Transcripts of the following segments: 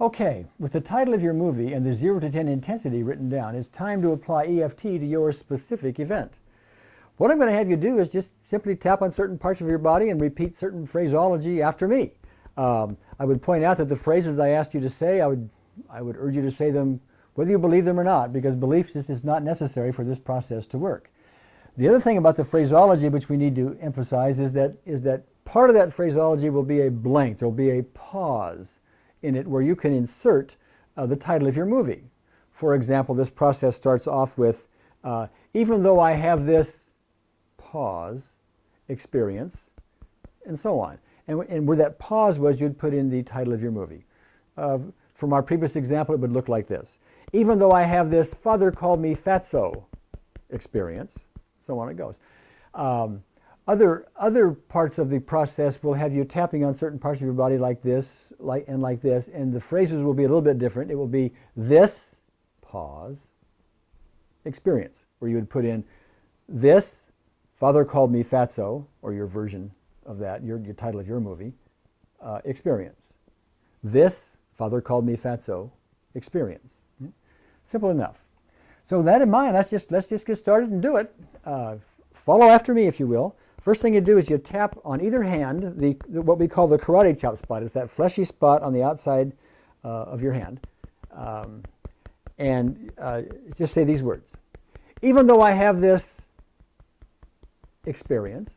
Okay, with the title of your movie and the 0 to 10 intensity written down, it's time to apply EFT to your specific event. What I'm going to have you do is just simply tap on certain parts of your body and repeat certain phraseology after me. I would point out that the phrases I asked you to say, I would urge you to say them whether you believe them or not, because belief just is not necessary for this process to work. The other thing about the phraseology which we need to emphasize is that part of that phraseology will be a blank. There will be a pause in it where you can insert the title of your movie. For example, this process starts off with, even though I have this pause experience, and so on. And where that pause was, you'd put in the title of your movie. From our previous example, it would look like this. Even though I have this father called me fatso experience, so on it goes. Other parts of the process will have you tapping on certain parts of your body like this, like this, and the phrases will be a little bit different. It will be this, pause, experience, where you would put in this, father called me fatso, or your version of that, your title of your movie, experience. This, father called me fatso, experience. Simple enough. So with that in mind, let's just get started and do it. Follow after me, if you will. First thing you do is you tap on either hand what we call the karate chop spot. It's that fleshy spot on the outside of your hand. And just say these words. Even though I have this experience,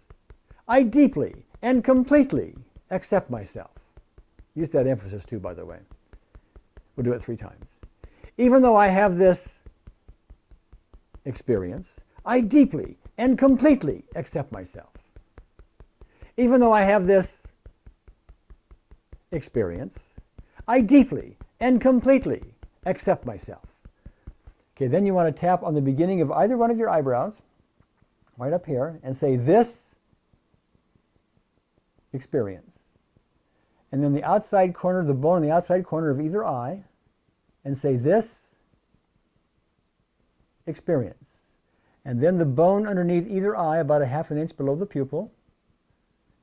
I deeply and completely accept myself. Use that emphasis too, by the way. We'll do it 3 times. Even though I have this experience, I deeply and completely accept myself. Even though I have this experience, I deeply and completely accept myself. Okay, then you want to tap on the beginning of either one of your eyebrows, right up here, and say this experience. And then the outside corner, the bone on the outside corner of either eye, and say this experience. And then the bone underneath either eye, about a ½ inch below the pupil,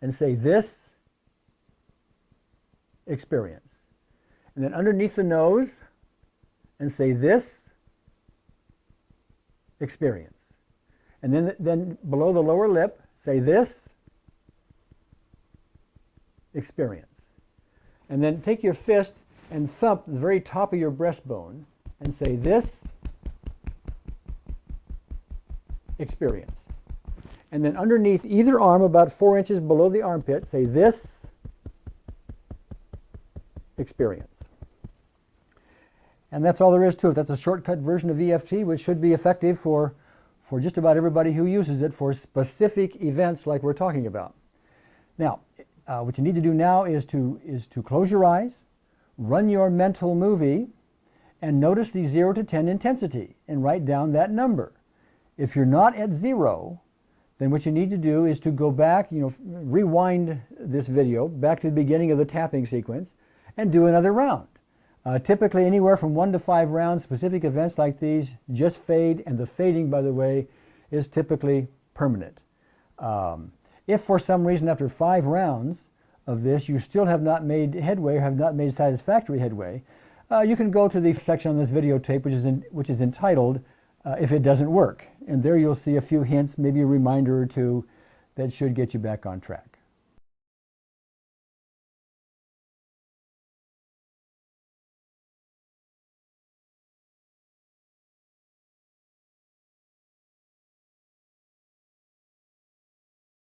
and say this experience. And then underneath the nose, and say this experience. And then below the lower lip, say this experience. And then take your fist and thump the very top of your breastbone and say this experience. And then underneath either arm, about 4 inches below the armpit, say this experience. And that's all there is to it. That's a shortcut version of EFT, which should be effective for just about everybody who uses it for specific events like we're talking about. Now, what you need to do now is to close your eyes, run your mental movie, and notice the 0 to 10 intensity, and write down that number. If you're not at 0, then what you need to do is to go back, rewind this video back to the beginning of the tapping sequence and do another round. Typically anywhere from 1 to 5 rounds. Specific events like these just fade, and the fading, by the way, is typically permanent. If for some reason after 5 rounds of this you still have not made headway or have not made satisfactory headway, you can go to the section on this videotape which is entitled If It Doesn't Work. And there you'll see a few hints, maybe a reminder or two that should get you back on track.